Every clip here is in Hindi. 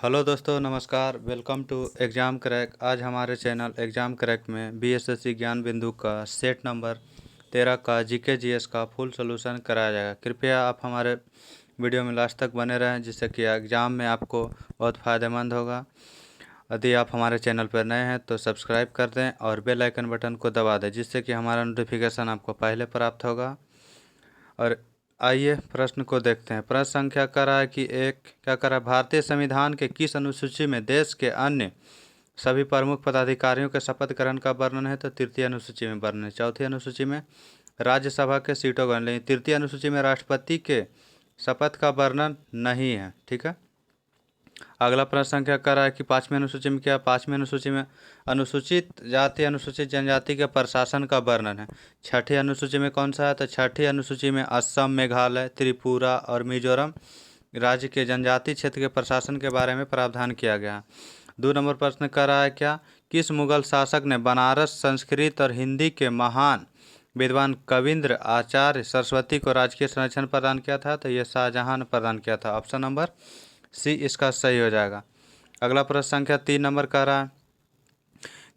हेलो दोस्तों, नमस्कार। Welcome to exam crack. आज हमारे चैनल एग्ज़ाम क्रैक में बीएसएससी ज्ञान बिंदु का सेट नंबर 13 का जीके जीएस का फुल सॉल्यूशन कराया जाएगा। कृपया आप हमारे वीडियो में लास्ट तक बने रहें, जिससे कि एग्ज़ाम में आपको बहुत फ़ायदेमंद होगा। यदि आप हमारे चैनल पर नए हैं तो सब्सक्राइब कर दें और बेल आइकन बटन को दबा दें, जिससे कि हमारा नोटिफिकेशन आपको पहले प्राप्त होगा। और आइए प्रश्न को देखते हैं। प्रश्न संख्या कर रहा है कि क्या कर रहा है, भारतीय संविधान के किस अनुसूची में देश के अन्य सभी प्रमुख पदाधिकारियों के शपथ ग्रहण का वर्णन है? तो तृतीय अनुसूची में वर्णन है। चौथी अनुसूची में राज्यसभा के सीटों का, लेकिन तृतीय अनुसूची में राष्ट्रपति के शपथ का वर्णन नहीं है। ठीक है। अगला प्रश्न संख्या कर रहा है कि पाँचवीं अनुसूची में क्या? पाँचवीं अनुसूची में अनुसूचित जाति अनुसूचित जनजाति के प्रशासन का वर्णन है। छठी अनुसूची में कौन सा है? तो छठी अनुसूची में असम, मेघालय, त्रिपुरा और मिजोरम राज्य के जनजाति क्षेत्र के प्रशासन के बारे में प्रावधान किया गया। 2 नंबर प्रश्न कर रहा है क्या? किस मुगल शासक ने बनारस, संस्कृत और हिंदी के महान विद्वान कविंद्र आचार्य सरस्वती को राजकीय संरक्षण प्रदान किया था? तो ये शाहजहां ने प्रदान किया था। ऑप्शन नंबर सी इसका सही हो जाएगा। अगला प्रश्न संख्या 3 नंबर कह रहा है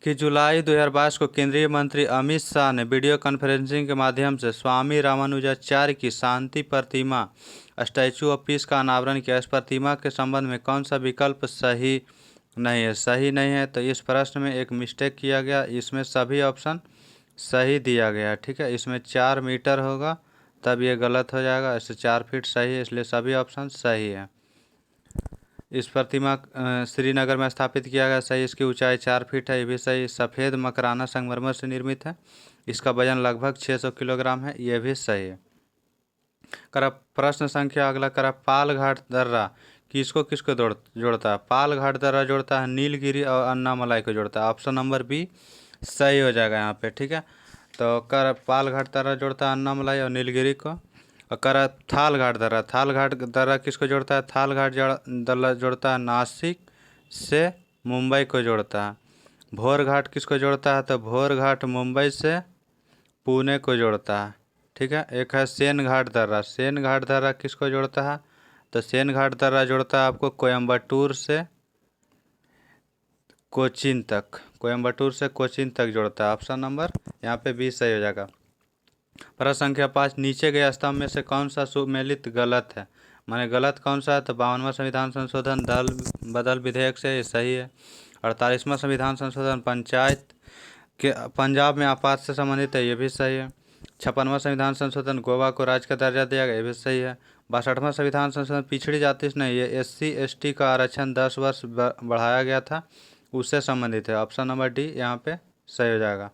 कि जुलाई 2022 को केंद्रीय मंत्री अमित शाह ने वीडियो कॉन्फ्रेंसिंग के माध्यम से स्वामी रामानुजाचार्य की शांति प्रतिमा स्टैचू ऑफ पीस का अनावरण किया। इस प्रतिमा के संबंध में कौन सा विकल्प सही नहीं है? सही नहीं है, तो इस प्रश्न में एक मिस्टेक किया गया। इसमें सभी ऑप्शन सही दिया गया है। ठीक है। इसमें 4 मीटर होगा, तब ये गलत हो जाएगा। इससे 4 फीट सही है, इसलिए सभी ऑप्शन सही है। इस प्रतिमा श्रीनगर में स्थापित किया गया। सही। इसकी ऊंचाई 4 फीट है, ये भी सही। सफ़ेद मकराना संगमरमर से निर्मित है। इसका वजन लगभग 600 किलोग्राम है, ये भी सही है। करा प्रश्न संख्या अगला करा, पालघाट दर्रा किसको किसको जोड़ता है? पालघाट दर्रा जोड़ता है नीलगिरी और अन्नामलाई को जोड़ता है। ऑप्शन नंबर बी सही हो जाएगा यहाँ पे। ठीक है। तो कर पालघाट दर्रा जोड़ता है अन्नामलाई और नीलगिरी को। और कर थालघाट दर्रा किसको जोड़ता है? थालघाट दर्रा जोड़ता है नासिक से मुंबई को जोड़ता है। भोर घाट किसको जोड़ता है? तो भोर घाट मुंबई से पुणे को जोड़ता है। ठीक है। एक है सेन घाट दर्रा किसको जोड़ता है? तो सेन घाट दर्रा जोड़ता है आपको कोयम्बटूर से कोचीन तक जोड़ता है। ऑप्शन नंबर यहाँ पे बी सही हो जाएगा। प्रश्न संख्या 5, नीचे गए स्तंभ में से कौन सा सुमेलित गलत है? माने गलत कौन सा है? तो 52वां संविधान संशोधन दल बदल विधेयक से, ये सही है। 48वां संविधान संशोधन पंचायत के पंजाब में आपात से संबंधित है, ये भी सही है। 56वां संविधान संशोधन गोवा को राज्य का दर्जा दिया गया, ये भी सही है। 62वां संविधान संशोधन पिछड़ी जाति से नहीं, ये SC/ST का आरक्षण 10 वर्ष बढ़ाया गया था, उससे संबंधित है। ऑप्शन नंबर डी यहाँ पे सही हो जाएगा।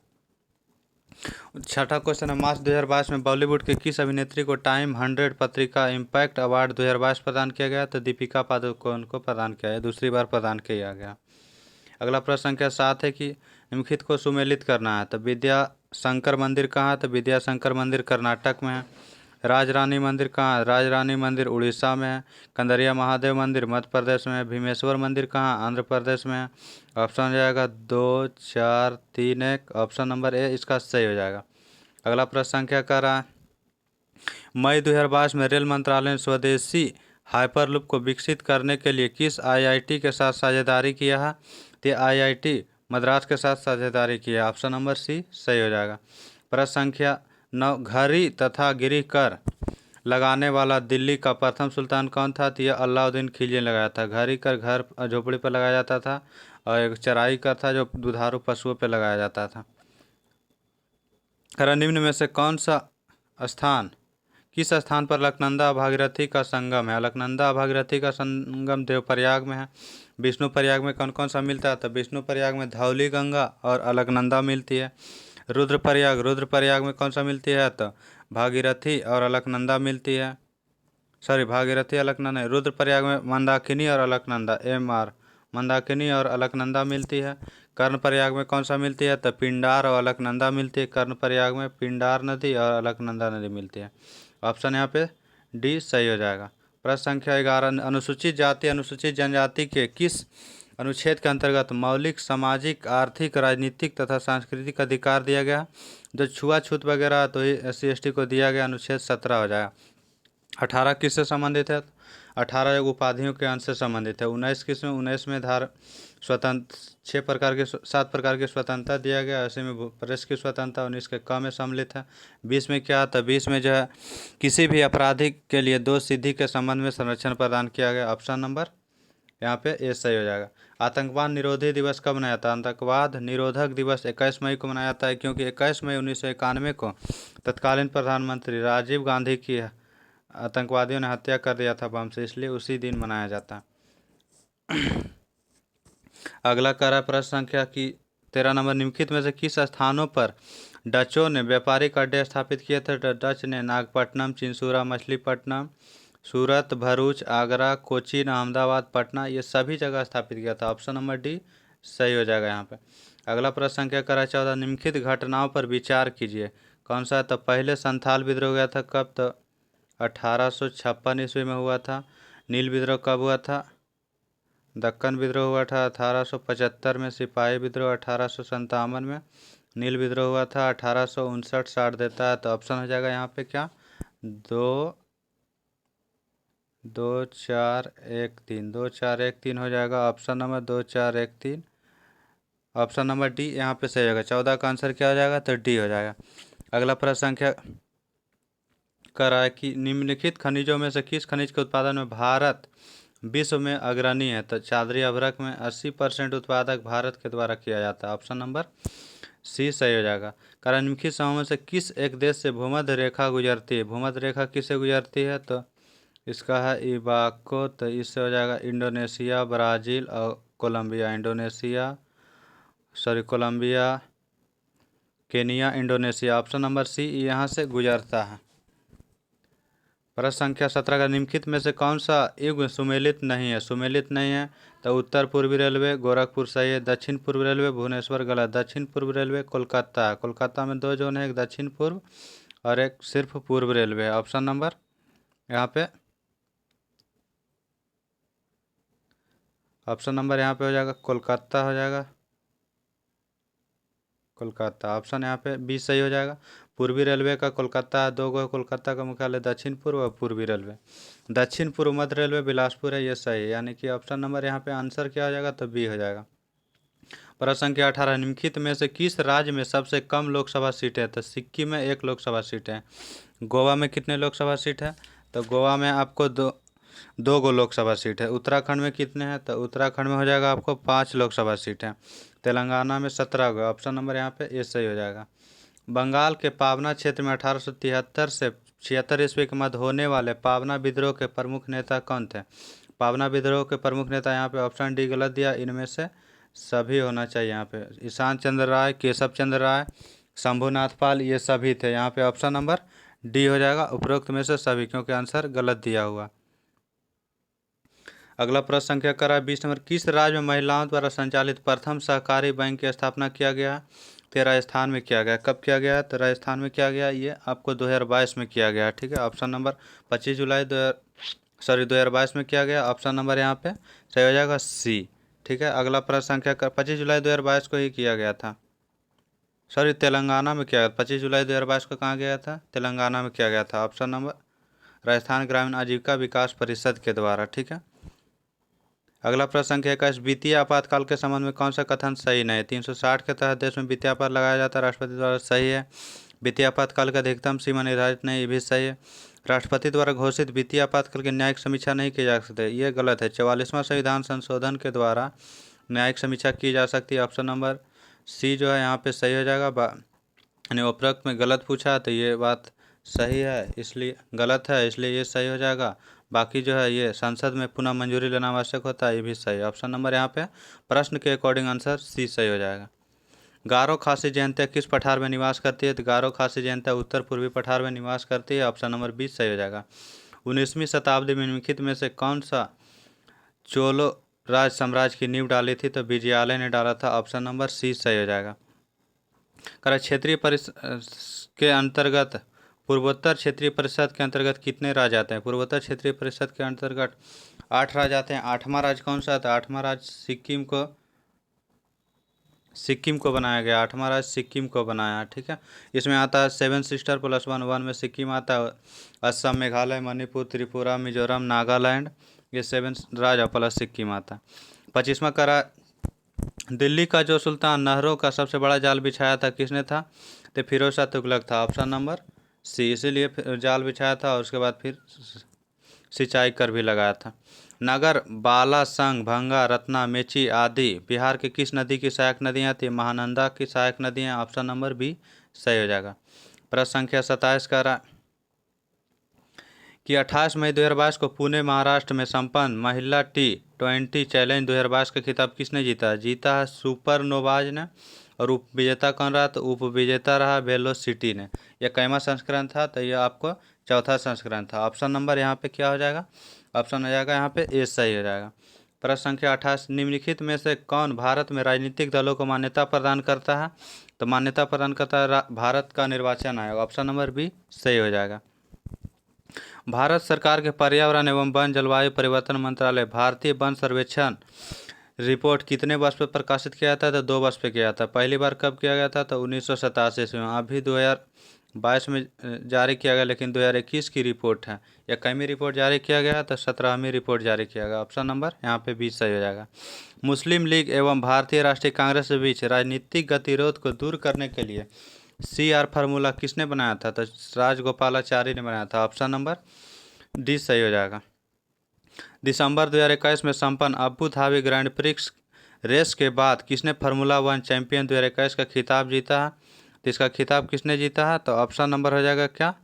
छठा क्वेश्चन है, मार्च 2022 में बॉलीवुड के किस अभिनेत्री को टाइम 100 पत्रिका इम्पैक्ट अवार्ड 2022 प्रदान किया गया? तो दीपिका पादुकोण को प्रदान किया है, दूसरी बार प्रदान किया गया। अगला प्रश्न संख्या 7 है कि निम्नलिखित को सुमेलित करना है। तो विद्या शंकर मंदिर कहाँ है? तो विद्या शंकर मंदिर कर्नाटक में है। राजरानी मंदिर कहाँ है? राजरानी मंदिर उड़ीसा में है। कंदरिया महादेव मंदिर मध्य प्रदेश में है। भीमेश्वर मंदिर कहाँ? आंध्र प्रदेश में है। ऑप्शन हो जाएगा 2, 4, 3, 1। ऑप्शन नंबर ए इसका सही हो जाएगा। अगला प्रश्न संख्या कर रहा है, मई 2022 में रेल मंत्रालय ने स्वदेशी हाइपरलूप को विकसित करने के लिए किस IIT के साथ साझेदारी किया है? तो IIT मद्रास के साथ साझेदारी किया। ऑप्शन नंबर सी सही हो जाएगा। प्रश्न संख्या 9, घड़ी तथा गिरी कर लगाने वाला दिल्ली का प्रथम सुल्तान कौन था? तो यह अलाउद्दीन खिलजी ने लगाया था। घड़ी कर घर झोपड़ी पर लगाया जाता था, और एक चराई कर था जो दुधारू पशुओं पर लगाया जाता था। निम्न में से कौन सा स्थान किस स्थान पर अलकनंदा भागीरथी का संगम है? अलकनंदा भागीरथी का संगम देवप्रयाग में है। विष्णु प्रयाग में कौन कौन सा मिलता है? तो विष्णु प्रयाग में धौली गंगा और अलकनंदा मिलती है। रुद्रप्रयाग में कौन सा मिलती है? तो भागीरथी और अलकनंदा मिलती है। सॉरी, भागीरथी अलकनंदा नहीं, रुद्रप्रयाग में मंदाकिनी और अलकनंदा मंदाकिनी और अलकनंदा मिलती है। कर्णप्रयाग में कौन सा मिलती है? तो पिंडार और अलकनंदा मिलती है। कर्णप्रयाग में पिंडार नदी और अलकनंदा नदी मिलती है। ऑप्शन यहाँ पे डी सही हो जाएगा। प्रश्न संख्या 11, अनुसूचित जाति अनुसूचित जनजाति के किस अनुच्छेद के अंतर्गत मौलिक सामाजिक, आर्थिक, राजनीतिक तथा सांस्कृतिक अधिकार दिया गया? जो छुआछूत वगैरह तो SC/ST को दिया गया अनुच्छेद 17 हो जाएगा। 18 किससे संबंधित है? 18 उपाधियों के अंश से संबंधित है। 19 किसमें 19 में धारा स्वतंत्र 7 प्रकार की स्वतंत्रता दिया गया। 80 में प्रेस की स्वतंत्रता। 19 के क में सम्मिलित है। 20 में क्या था 20 में जो है किसी भी अपराधी के लिए दोष सिद्धि के संबंध में संरक्षण प्रदान किया गया। ऑप्शन नंबर यहाँ पे ए सही हो जाएगा। आतंकवाद निरोधी दिवस कब मनाया जाता है? आतंकवाद निरोधक दिवस 21 मई को मनाया जाता है, क्योंकि 21 मई 1991 को तत्कालीन प्रधानमंत्री राजीव गांधी की आतंकवादियों ने हत्या कर दिया था बम से, इसलिए उसी दिन मनाया जाता है। अगला कह रहा है प्रश्न संख्या की 13 नंबर, निम्नलिखित में से किस स्थानों पर डचों ने व्यापारिक अड्डे स्थापित किए थे? डच ने नागपट्टनम, चिंसूरा, मछलीपट्टनम, सूरत, भरूच, आगरा, कोचीन, अहमदाबाद, पटना, ये सभी जगह स्थापित किया था। ऑप्शन नंबर डी सही हो जाएगा यहाँ पे। अगला प्रश्न संख्या करा 14, निम्नलिखित घटनाओं पर विचार कीजिए। कौन सा? तो पहले संथाल विद्रोह गया था कब? तो 1856 ईस्वी में हुआ था। नील विद्रोह कब हुआ था? दक्कन विद्रोह हुआ था 1875 में। सिपाही विद्रोह 1857 में। नील विद्रोह हुआ था 1859। 60 देता है, तो ऑप्शन हो जाएगा यहाँ पे क्या? 2 4 1 3 हो जाएगा। Option number 2 4 1 3 option number D यहाँ पे सही होगा। 14 का आंसर क्या हो जाएगा? तो डी हो जाएगा। अगला प्रश्न संख्या कर रहा है कि निम्नलिखित खनिजों में से किस खनिज के उत्पादन में भारत विश्व में अग्रणी है? तो चांदरी अभ्रक में 80% उत्पादक भारत के द्वारा किया जाता है। ऑप्शन नंबर सी सही हो जाएगा। कारण निम्नलिखित समूह में से किस एक देश से भूमध्य रेखा गुजरती है? भूमध्य रेखा किससे गुजरती है? तो इसका है इबाको, तो इससे हो जाएगा इंडोनेशिया, ब्राज़ील और Colombia. Colombia, Kenya, Indonesia. Option number C यहाँ से गुजरता है। प्रश्न संख्या 17 का निम्नलिखित में से कौन सा युग सुमेलित नहीं है? सुमेलित नहीं है तो उत्तर पूर्वी रेलवे गोरखपुर सही है। दक्षिण पूर्व रेलवे भुवनेश्वर गलत। दक्षिण पूर्व रेलवे कोलकाता है। कोलकाता में 2 जोन है, एक दक्षिण पूर्व और एक सिर्फ पूर्व रेलवे है। ऑप्शन नंबर यहाँ पे हो जाएगा कोलकाता हो जाएगा। कोलकाता ऑप्शन यहाँ पे बी सही हो जाएगा। पूर्वी रेलवे का कोलकाता 2 गो कोलकाता का मुख्यालय दक्षिण पूर्व और पूर्वी रेलवे। दक्षिण पूर्व मध्य रेलवे बिलासपुर है, ये सही है। यानी कि ऑप्शन नंबर यहाँ पे आंसर क्या हो जाएगा? तो बी हो जाएगा। प्रश्न संख्या 18, निम्नलिखित में से किस राज्य में सबसे कम लोकसभा सीटें? तो सिक्किम में 1 लोकसभा सीट है। गोवा में कितने लोकसभा सीट है? तो गोवा में आपको 2 गो लोकसभा सीट है। उत्तराखंड में कितने हैं? तो उत्तराखंड में हो जाएगा आपको 5 लोकसभा सीट है। तेलंगाना में 17 गो। ऑप्शन नंबर यहाँ पे ए सही हो जाएगा। बंगाल के पाबना क्षेत्र में 1873 से 76 ईस्वी के मध्य होने वाले पाबना विद्रोह के प्रमुख नेता कौन थे? पाबना विद्रोह के प्रमुख नेता यहाँ पे ऑप्शन डी गलत दिया, इनमें से सभी होना चाहिए। यहाँ पे ईशान चंद्र राय, केशव चंद्र राय, शंभुनाथ पाल, ये सभी थे। यहाँ पे ऑप्शन नंबर डी हो जाएगा, उपरोक्त में से सभी, क्योंकि आंसर गलत दिया हुआ। अगला प्रश्न संख्या करा 20 नंबर, किस राज्य में महिलाओं द्वारा संचालित प्रथम सहकारी बैंक की स्थापना किया गया? तो राजस्थान में किया गया। कब किया गया? तो राजस्थान में किया गया, ये आपको 2022 में किया गया। ठीक है, ऑप्शन नंबर 25 जुलाई 2022 में किया गया। ऑप्शन नंबर यहाँ पे सही हो जाएगा सी। ठीक है, अगला प्रश्न संख्या 25 जुलाई 2022 को ही किया गया था। तेलंगाना में किया गया। 25 जुलाई 2022 को कहाँ गया था? तेलंगाना में किया गया था। ऑप्शन नंबर राजस्थान ग्रामीण आजीविका विकास परिषद के द्वारा। ठीक है, अगला प्रश्न संख्या 21, वित्तीय आपातकाल के संबंध में कौन सा कथन सही नहीं है? 360 के तहत देश में वित्तीय आपात लगाया जाता है राष्ट्रपति द्वारा, सही है। वित्तीय आपातकाल की अधिकतम सीमा निर्धारित नहीं, ये भी सही है। राष्ट्रपति द्वारा घोषित वित्तीय आपातकाल की न्यायिक समीक्षा नहीं की जा सकती, ये गलत है। 44वां संविधान संशोधन के द्वारा न्यायिक समीक्षा की जा सकती है। ऑप्शन नंबर सी जो है यहाँ पे सही हो जाएगा। यानी उपरोक्त में गलत पूछा तो ये बात सही है, इसलिए गलत है, इसलिए ये सही हो जाएगा। बाकी जो है ये संसद में पुनः मंजूरी लेना आवश्यक होता है, ये भी सही है। ऑप्शन नंबर यहाँ पे प्रश्न के अकॉर्डिंग आंसर सी सही हो जाएगा। गारो खासी जनता किस पठार में निवास करती है? तो गारो खासी जनता उत्तर पूर्वी पठार में निवास करती है। ऑप्शन नंबर 20 सही हो जाएगा। 19वीं शताब्दी में निम्नलिखित में से कौन सा चोलो राज साम्राज्य की नींव डाली थी? तो विजयालय ने डाला था। ऑप्शन नंबर सी सही हो जाएगा। क्षेत्रीय परिषद के अंतर्गत पूर्वोत्तर क्षेत्रीय परिषद के अंतर्गत कितने राज्य आते हैं? पूर्वोत्तर क्षेत्रीय परिषद के अंतर्गत 8 राज्य आते हैं। 8वां राज्य कौन सा आता है? 8वां राज्य सिक्किम को सिक्किम को बनाया गया, 8वां राज्य सिक्किम को बनाया। ठीक है, इसमें आता है 7 सिस्टर प्लस 1, 1 में सिक्किम आता है। असम, मेघालय, मणिपुर, त्रिपुरा, मिजोरम, नागालैंड, ये 7 राज्य प्लस सिक्किम आता है। 25वां करा, दिल्ली का जो सुल्तान नहरों का सबसे बड़ा जाल बिछाया था किसने था? तो फिरोज शाह तुगलक था, ऑप्शन नंबर सी। इसीलिए जाल बिछाया था और उसके बाद फिर सिंचाई कर भी लगाया था। नगर, बालासंग, भंगा, रत्ना, मेची आदि बिहार की किस नदी की सहायक नदियाँ थी? महानंदा की सहायक नदियाँ, ऑप्शन नंबर बी सही हो जाएगा। प्रश्न संख्या 27 का रहा कि 28 मई 2022 को पुणे महाराष्ट्र में संपन्न महिला T20 चैलेंज 2022 का खिताब किसने जीता? जीता है सुपर नोवाज ने। और उपविजेता कौन रहा? तो उपविजेता रहा वेलोसिटी ने। यह कैमा संस्करण था? तो यह आपको चौथा संस्करण था। ऑप्शन नंबर यहाँ पे क्या हो जाएगा? ऑप्शन हो जाएगा यहाँ पे ए सही हो जाएगा। प्रश्न संख्या 28, निम्नलिखित में से कौन भारत में राजनीतिक दलों को मान्यता प्रदान करता है? तो मान्यता प्रदान करता है भारत का निर्वाचन आयोग, ऑप्शन नंबर बी सही हो जाएगा। भारत सरकार के पर्यावरण एवं वन जलवायु परिवर्तन मंत्रालय भारतीय वन सर्वेक्षण रिपोर्ट कितने वर्ष पे प्रकाशित किया था? तो 2 वर्ष पे किया था। पहली बार कब किया गया था? तो 1987 में। अभी 2022 में जारी किया गया, लेकिन 2021 की रिपोर्ट है। या कैमी रिपोर्ट जारी किया गया? तो 17वीं रिपोर्ट जारी किया गया। ऑप्शन नंबर यहाँ पे 20 सही हो जाएगा। मुस्लिम लीग एवं भारतीय राष्ट्रीय कांग्रेस के बीच राजनीतिक गतिरोध को दूर करने के लिए CR फार्मूला किसने बनाया था? तो राजगोपालाचारी ने बनाया था। ऑप्शन नंबर डी सही हो जाएगा। दिसंबर 2021 में संपन्न Abu Dhabi Grand Prix race के बाद किसने फार्मूला 1 चैंपियन 2021 का खिताब जीता है? तो इसका खिताब किसने जीता है? तो ऑप्शन नंबर हो जाएगा क्या?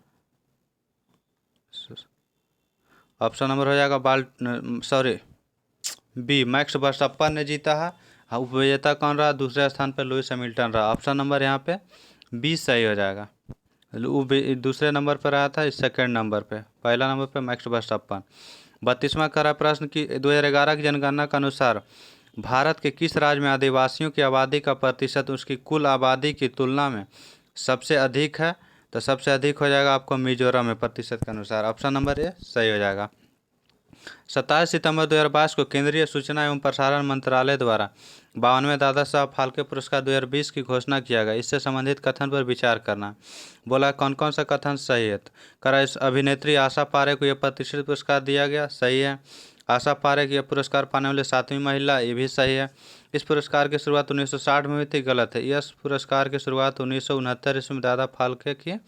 ऑप्शन नंबर हो जाएगा बी, मैक्स वर्स्टप्पन ने जीता है। हाँ, उपविजेता कौन रहा? दूसरे स्थान पर लुइस हैमिल्टन रहा। ऑप्शन नंबर यहाँ पे बी सही हो जाएगा। दूसरे नंबर पर आया था, इस सेकेंड नंबर पे। पहला नंबर पे मैक्स वर्स्टप्पन। 32वां करा प्रश्न की 2011 की जनगणना के अनुसार भारत के किस राज्य में आदिवासियों की आबादी का प्रतिशत उसकी कुल आबादी की तुलना में सबसे अधिक है? तो सबसे अधिक हो जाएगा आपको मिजोरम में प्रतिशत के अनुसार। ऑप्शन नंबर ए सही हो जाएगा। 27 सितंबर 2022 को केंद्रीय सूचना एवं प्रसारण मंत्रालय द्वारा 52वें दादा साहब फाल्के पुरस्कार 2020 की घोषणा किया गया। इससे संबंधित कथन पर विचार करना। बोला कौन कौन सा कथन सही है? करा इस अभिनेत्री आशा पारे को यह प्रतिष्ठित पुरस्कार दिया गया, सही है। आशा पारेख यह पुरस्कार पाने वाली 7वीं महिला, ये भी सही है। इस पुरस्कार की शुरुआत 1960 में हुई थी, गलत है। इस पुरस्कार की शुरुआत 1969 ईस्वी में दादा फाल्के की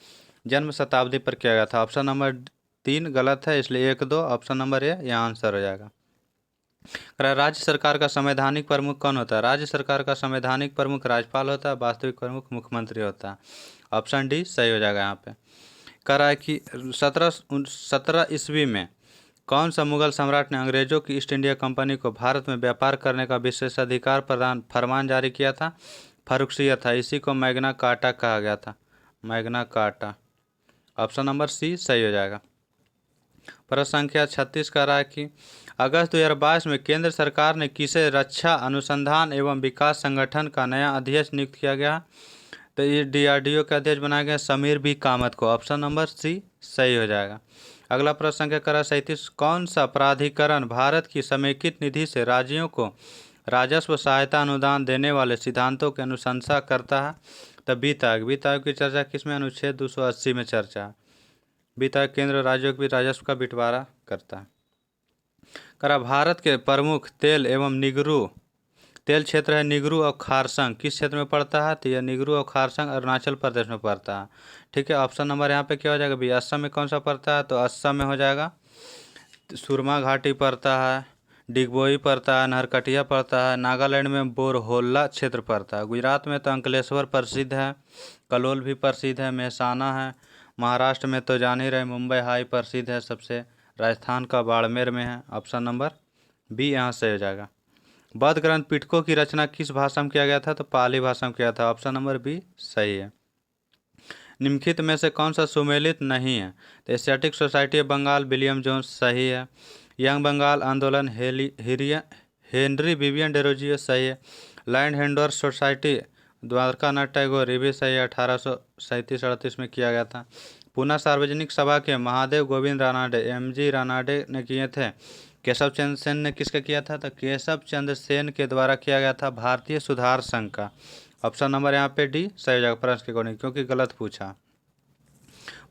जन्म शताब्दी पर किया गया था। ऑप्शन नंबर 3 गलत है, इसलिए 1 2 ऑप्शन नंबर ए यहाँ आंसर हो जाएगा। राज्य सरकार का संवैधानिक प्रमुख कौन होता है? राज्य सरकार का संवैधानिक प्रमुख राज्यपाल होता है, वास्तविक प्रमुख मुख्यमंत्री होता है। ऑप्शन डी सही हो जाएगा यहाँ पे। कह रहा है कि 17 ईस्वी में कौन सा मुगल सम्राट ने अंग्रेजों की ईस्ट इंडिया कंपनी को भारत में व्यापार करने का विशेषाधिकार प्रदान फरमान जारी किया था? फर्रुखियत था। इसी को मैग्ना कार्टा कहा गया था, Magna Carta. Option number C सही हो जाएगा। प्रश्न संख्या 36 का रहा है कि अगस्त 2022 में केंद्र सरकार ने किसे रक्षा अनुसंधान एवं विकास संगठन का नया अध्यक्ष नियुक्त किया गया? तो ये DRDO के अध्यक्ष बनाया गया समीर बी कामत को। ऑप्शन नंबर सी सही हो जाएगा। अगला प्रश्न संख्या करा 37, कौन सा प्राधिकरण भारत की समेकित निधि से राज्यों को राजस्व सहायता अनुदान देने वाले सिद्धांतों की अनुशंसा करता है? तो वित्त आयोग। वित्त आयोग की चर्चा किसमें? अनुच्छेद 280 में चर्चा है। वित्त आयोग केंद्र राज्यों के राजस्व का बंटवारा करता है। करा भारत के प्रमुख तेल एवं निगरू तेल क्षेत्र है निगरू और खारसंग, किस क्षेत्र में पड़ता है? तो यह निगरू और खारसंग अरुणाचल प्रदेश में पड़ता है। ठीक है, ऑप्शन नंबर यहाँ पे क्या हो जाएगा? भी असम में कौन सा पड़ता है? तो असम में हो जाएगा सुरमा घाटी पड़ता है, डिगबोई पड़ता है, नहरकटिया पड़ता है, नागालैंड में बोरहोल्ला क्षेत्र पड़ता है। गुजरात में तो अंकलेश्वर प्रसिद्ध है, कलोल भी प्रसिद्ध है, मेहसाना है। महाराष्ट्र में तो जान ही रहे मुंबई हाई प्रसिद्ध है सबसे। राजस्थान का बाड़मेर में है। ऑप्शन नंबर बी यहाँ से हो जाएगा। बौद्ध ग्रंथ पिटको की रचना किस भाषा में किया गया था? तो पाली भाषा में किया था। ऑप्शन नंबर बी सही है। निम्नलिखित में से कौन सा सुमेलित नहीं है? तो Asiatic Society of Bengal William Jones सही है। यंग बंगाल आंदोलन हेनरी विवियन डेरोजियो सही है। लैंड हैंडवर्स सोसाइटी द्वारकानाथ टैगोर, ये भी सही है, 1837-38 में किया गया था। पुणे सार्वजनिक सभा के महादेव गोविंद रानाडे MG रानाडे ने किए थे। केशव चंद्र सेन ने किसका किया था? तो केशव चंद्र सेन के द्वारा किया गया था भारतीय सुधार संघ का। ऑप्शन नंबर यहाँ पे डी सही हो जाएगा प्रश्न के अकॉर्डिंग, क्योंकि गलत पूछा।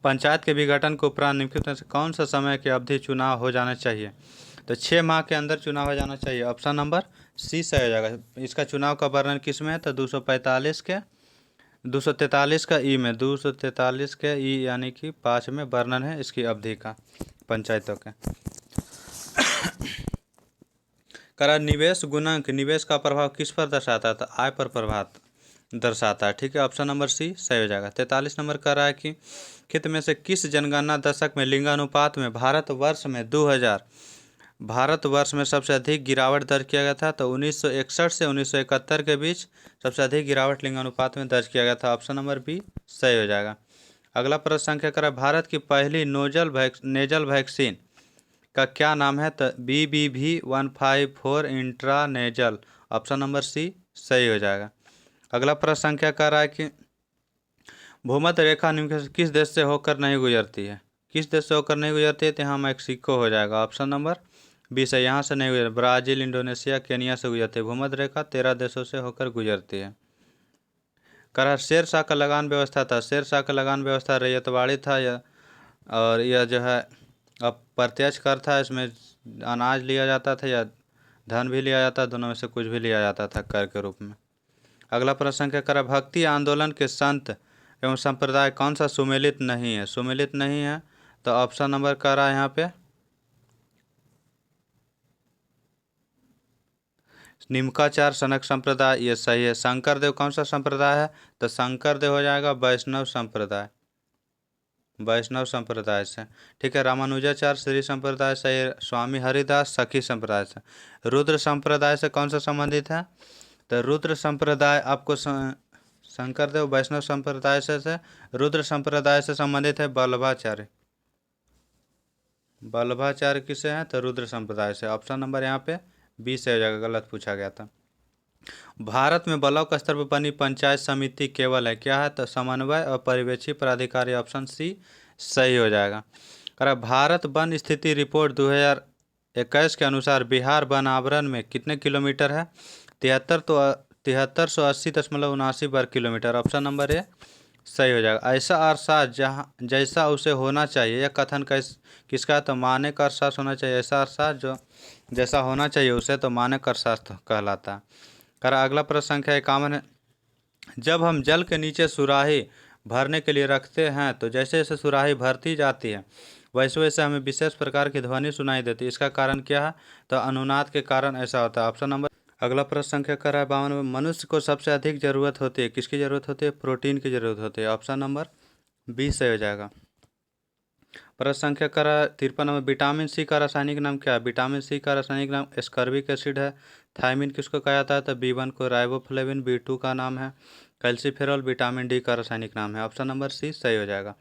पंचायत के विघटन के उपरांत निम्नलिखित में से कौन सा समय की अवधि चुनाव हो जाना चाहिए? तो 6 माह के अंदर चुनाव हो जाना चाहिए। ऑप्शन नंबर सी सही हो जाएगा। इसका चुनाव का वर्णन किस में है? तो 243 का ई में, 243 के ई यानी कि 5 में वर्णन है इसकी अवधि का पंचायतों के। करा निवेश गुणांक निवेश का प्रभाव किस पर दर्शाता है? तो आय पर प्रभाव दर्शाता है। ठीक है, ऑप्शन नंबर सी सही हो जाएगा। 43 नंबर कर रहा है कि क्षेत्र में से किस जनगणना दशक में लिंगानुपात में भारतवर्ष में सबसे अधिक गिरावट दर्ज किया गया था? तो 1961 से 1971 के बीच सबसे अधिक गिरावट लिंगानुपात में दर्ज किया गया था। ऑप्शन नंबर बी सही हो जाएगा। अगला प्रश्न संख्या करा भारत की पहली नेजल वैक्सीन का क्या नाम है? तो BBV154 intranasal. Option number C सही हो जाएगा। अगला प्रश्न संख्या कर रहा है कि भूमध्य रेखा निम्न से किस देश से होकर नहीं गुजरती है? किस देश से होकर नहीं गुजरती है? तो यहाँ मैक्सिको हो जाएगा। ऑप्शन नंबर बी से यहाँ से नहीं गुजर, ब्राज़ील, इंडोनेशिया, केनिया से गुजरती है। भूमध्य रेखा 13 देशों से होकर गुजरती है। करा शेरशाह का लगान व्यवस्था था। शेरशाह का लगान व्यवस्था रैयतवाड़ी था और यह जो है अब प्रत्यक्ष कर था। इसमें अनाज लिया जाता था या धन भी लिया जाता, दोनों में से कुछ भी लिया जाता था कर के रूप में। अगला प्रश्न क्या करा भक्ति आंदोलन के संत एवं संप्रदाय कौन सा सुमेलित नहीं है? सुमेलित नहीं है तो ऑप्शन नंबर कर रहा है यहाँ पे निम्काचार सनक संप्रदाय, ये सही है। शंकरदेव कौन सा संप्रदाय है? तो शंकरदेव हो जाएगा वैष्णव संप्रदाय, वैष्णव संप्रदाय से। ठीक है, रामानुजाचार्य श्री संप्रदाय से, स्वामी हरिदास सखी संप्रदाय से। रुद्र संप्रदाय से कौन सा संबंधित है? तो रुद्र संप्रदाय आपको शंकरदेव वैष्णव संप्रदाय से रुद्र संप्रदाय से संबंधित है वल्लभाचार्य। वल्लभाचार्य किसे हैं? तो रुद्र संप्रदाय से। ऑप्शन नंबर यहाँ पे बी से हो जाएगा, गलत पूछा गया था। भारत में ब्लॉक स्तर पर बनी पंचायत समिति केवल है, क्या है? तो समन्वय और पर्यवेक्षी प्राधिकारी। ऑप्शन सी सही हो जाएगा। अगर भारत वन स्थिति रिपोर्ट 2021 के अनुसार बिहार वन आवरण में कितने किलोमीटर है? 7380.79 वर्ग किलोमीटर। ऑप्शन नंबर ए सही हो जाएगा। ऐसा अरसा जहाँ जैसा उसे होना चाहिए, यह कथन किसका है? तो मानक अरसास होना चाहिए। ऐसा अरसा जो जैसा होना चाहिए उसे तो मानक अरसास कहलाता है। करा अगला प्रश्न संख्या 51 है। जब हम जल के नीचे सुराही भरने के लिए रखते हैं तो जैसे जैसे सुराही भरती जाती है वैसे वैसे हमें विशेष प्रकार की ध्वनि सुनाई देती है। इसका कारण क्या है? तो अनुनाद के कारण ऐसा होता है। ऑप्शन नंबर अगला प्रश्न संख्या कर रहा है 52 में मनुष्य को सबसे अधिक जरूरत होती है, किसकी जरूरत होती है? प्रोटीन की जरूरत होती है। ऑप्शन नंबर बी से हो जाएगा। प्रश्न संख्या कर रहा है 53 में विटामिन सी का रासायनिक नाम क्या है? विटामिन सी का रासायनिक नाम एस्कॉर्बिक एसिड है। थायमिन किसको कहा जाता है? तो B1 को। राइबोफ्लेविन B2 का नाम है। कैल्सीफेरॉल विटामिन डी का रासायनिक नाम है। ऑप्शन नंबर सी सही हो जाएगा।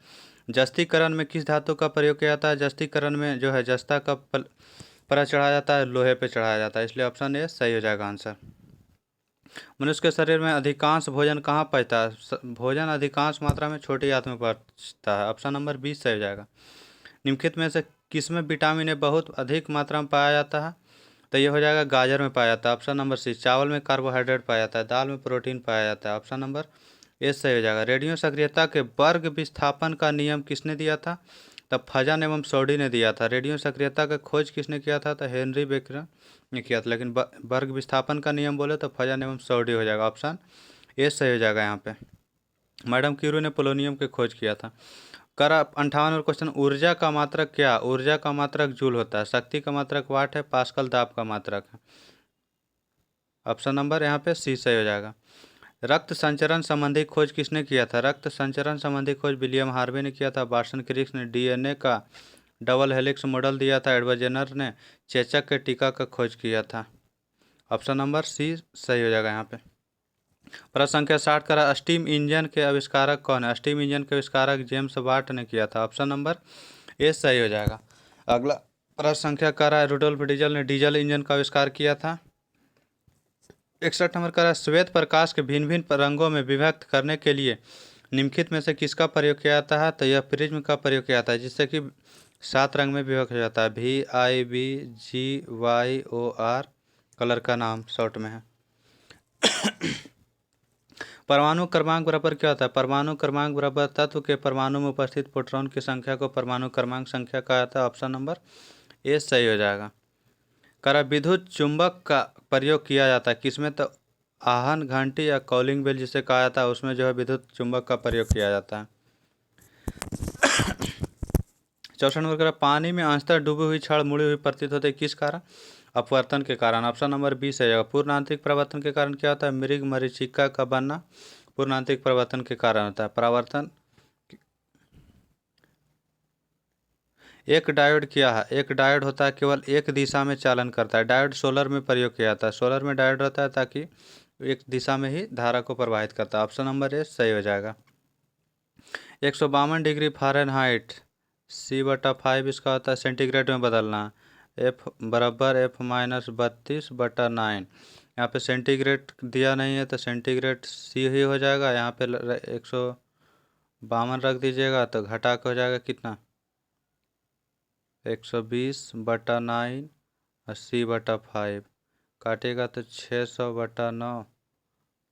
जस्तीकरण में किस धातु का प्रयोग किया जाता है? जस्तीकरण में जो है जस्ता का पर चढ़ाया जाता है, लोहे पे चढ़ाया जाता है, इसलिए ऑप्शन ए सही हो जाएगा आंसर। मनुष्य के शरीर में अधिकांश भोजन कहाँ पचता है? भोजन अधिकांश मात्रा में छोटी आंत में पचता है। ऑप्शन नंबर बी सही हो जाएगा। निम्नलिखित में से किसमें विटामिन ए बहुत अधिक मात्रा में पाया जाता है? तो ये हो जाएगा गाजर में पाया जाता है। Option number C. चावल में कार्बोहाइड्रेट पाया जाता है, दाल में प्रोटीन पाया जाता है। ऑप्शन नंबर ए सही हो जाएगा। रेडियो सक्रियता के वर्ग विस्थापन का नियम किसने दिया था? तब फजन एवं सौडी ने दिया था। रेडियो सक्रियता का खोज किसने किया था? तो हेनरी बेकर ने किया था, लेकिन वर्ग विस्थापन का नियम बोले तो फजन एवं सौडी हो जाएगा। ऑप्शन ए सही हो जाएगा यहाँ पे। मैडम क्यूरी ने पोलोनियम की खोज किया था। कर 58 क्वेश्चन ऊर्जा का मात्रक क्या? ऊर्जा का मात्रक जूल होता है। शक्ति का मात्रक वाट है। पास्कल दाब का मात्रक है। ऑप्शन नंबर यहाँ पे सी सही हो जाएगा। रक्त संचरण संबंधी खोज किसने किया था? रक्त संचरण संबंधी खोज विलियम हार्वे ने किया था। वाटसन क्रिक्स ने डीएनए का डबल हेलिक्स मॉडल दिया था। एडवर्ड जेनर ने चेचक के टीका का खोज किया था। ऑप्शन नंबर सी सही हो जाएगा यहाँ पे। प्रश्न संख्या 60 का स्टीम इंजन के आविष्कारक कौन है? स्टीम इंजन के आविष्कारक जेम्स वाट ने किया था। ऑप्शन नंबर ए सही हो जाएगा। अगला प्रश्न संख्या कर रहा है रुडोल्फ डीजल ने डीजल इंजन का आविष्कार किया था। 61 नंबर का श्वेत प्रकाश के भिन्न भिन्न रंगों में विभक्त करने के लिए निम्नलिखित में से किसका प्रयोग किया जाता है? तो यह प्रिज्म का प्रयोग किया जाता है, जिससे कि 7 रंग में विभक्त हो जाता है। VIBGYOR कलर का नाम शॉर्ट में है। परमाणु क्रमांक बराबर क्या होता है? परमाणु क्रमांक बराबर तत्व के परमाणु में उपस्थित प्रोटॉन की संख्या को परमाणु क्रमांक संख्या कहा जाता है। ऑप्शन नंबर ए सही हो जाएगा। करा विद्युत चुंबक का प्रयोग किया जाता है किसमें? तो आहन घंटी या कॉलिंग बेल जिसे कहा जाता है उसमें जो है विद्युत चुंबक का प्रयोग किया जाता है। 64 नंबर पानी में अंशतः डूबी हुई छड़ मुड़ी हुई प्रतीत होती है किस कारण? अपवर्तन के कारण। ऑप्शन नंबर बी सही होगा। पूर्ण आंतरिक परिवर्तन के कारण क्या होता है? मृग मरीचिका का बनना पूर्ण आंतरिक परिवर्तन के कारण होता है। परावर्तन एक डायोड क्या है? एक डायोड होता है केवल एक दिशा में चालन करता है। डायोड सोलर में प्रयोग किया जाता है। सोलर में डायोड होता है ताकि एक दिशा में ही धारा को प्रवाहित करता है। ऑप्शन नंबर ए सही हो जाएगा। 152 डिग्री फ़ारेनहाइट C/5 इसका होता है सेंटीग्रेड में बदलना। F बराबर F-32/9। यहाँ पे सेंटीग्रेड दिया नहीं है तो सेंटीग्रेड C ही हो जाएगा। यहाँ पे 152 रख दीजिएगा तो घटा के हो जाएगा कितना? 120/9 और C/5 काटिएगा तो 600/9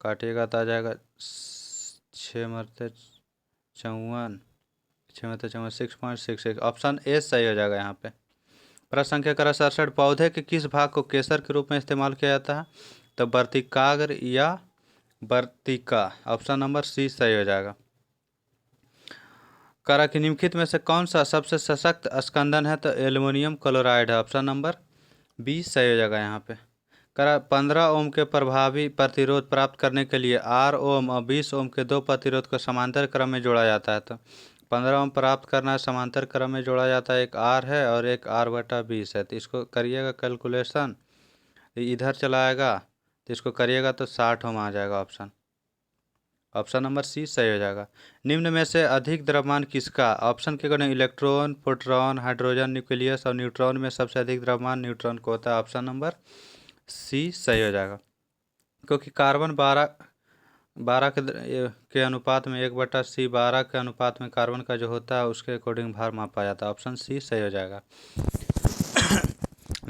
काटिएगा तो आ जाएगा 6 मरते 54 6 में तो 6.66। ऑप्शन ए सही हो जाएगा यहाँ पे। प्रश्न संख्या करा 67 पौधे के किस भाग को केसर के रूप में इस्तेमाल किया जाता है? तो वर्तिकाग्र या वर्तिका। ऑप्शन नंबर सी सही हो जाएगा। करा कि निम्नलिखित में से कौन सा सबसे सशक्त स्कंदन है? तो एल्युमिनियम क्लोराइड है। ऑप्शन नंबर बी सही हो जाएगा यहाँ पे। करा 15 ओम के प्रभावी प्रतिरोध प्राप्त करने के लिए 8 ओम और 20 ओम के दो प्रतिरोध को समांतर क्रम में जोड़ा जाता है। तो 15 ओम प्राप्त करना है समांतर क्रम में जोड़ा जाता है। एक R है और एक R/20 है। तो इसको करिएगा कैलकुलेशन, इधर चला आएगा तो इसको करिएगा तो 60 ओम आ जाएगा। ऑप्शन नंबर सी सही हो जाएगा। निम्न में से अधिक द्रव्यमान किसका? ऑप्शन के according electron, proton, hydrogen nucleus और न्यूट्रॉन में सबसे अधिक द्रव्यमान न्यूट्रॉन को होता है। ऑप्शन नंबर सी सही हो जाएगा। क्योंकि कार्बन 12 के अनुपात में 1/C 12 के अनुपात में कार्बन का जो होता है उसके अकॉर्डिंग भार मापा जाता है। ऑप्शन सी सही हो जाएगा।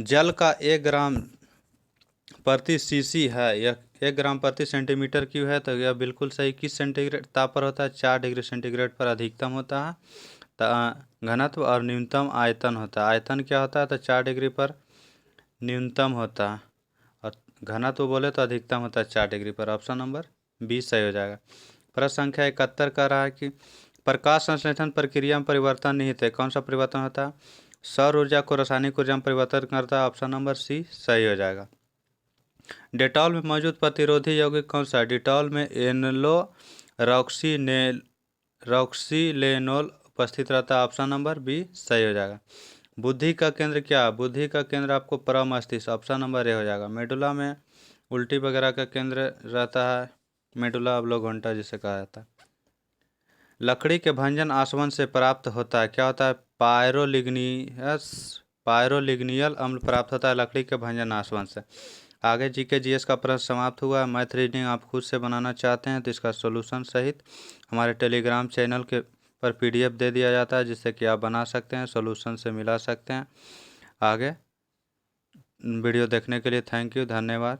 जल का 1 ग्राम प्रति सीसी है, यह 1 ग्राम प्रति सेंटीमीटर क्यूब है। तो यह बिल्कुल सही। किस सेंटीग्रेड ताप पर होता है? 4 डिग्री सेंटीग्रेड पर अधिकतम होता है घनत्व और न्यूनतम आयतन होता है। आयतन क्या होता है? तो 4 डिग्री पर न्यूनतम होता है और घनत्व बोले तो अधिकतम होता है 4 डिग्री पर। ऑप्शन नंबर 20 सही हो जाएगा। प्रश्न संख्या 71 कह रहा है कि प्रकाश संश्लेषण प्रक्रिया में परिवर्तन निहित है। कौन सा परिवर्तन होता है? सौर ऊर्जा को रासायनिक ऊर्जा में परिवर्तन करता है। ऑप्शन नंबर सी सही हो जाएगा। डेटॉल में मौजूद प्रतिरोधी यौगिक कौन सा है? डेटॉल में एनलो रॉक्सीलेनोल उपस्थित रहता है। ऑप्शन नंबर बी सही हो जाएगा। बुद्धि का केंद्र क्या है? बुद्धि का केंद्र आपको परम मस्तिष्क। ऑप्शन नंबर ए हो जाएगा। मेडुला में उल्टी वगैरह का केंद्र रहता है, मेडुला ऑब्लोंगेटा जिसे कहा जाता है। लकड़ी के भंजन आसवन से प्राप्त होता है क्या होता है? पायरोलिग्नियल अम्ल प्राप्त होता है लकड़ी के भंजन आसवन से। आगे जीके जीएस का प्रश्न समाप्त हुआ है। मैथ रीडिंग आप खुद से बनाना चाहते हैं तो इसका सॉल्यूशन सहित हमारे टेलीग्राम चैनल के पर पीडीएफ दे दिया जाता है जिससे कि आप बना सकते हैं, सॉल्यूशन से मिला सकते हैं। आगे वीडियो देखने के लिए थैंक यू, धन्यवाद।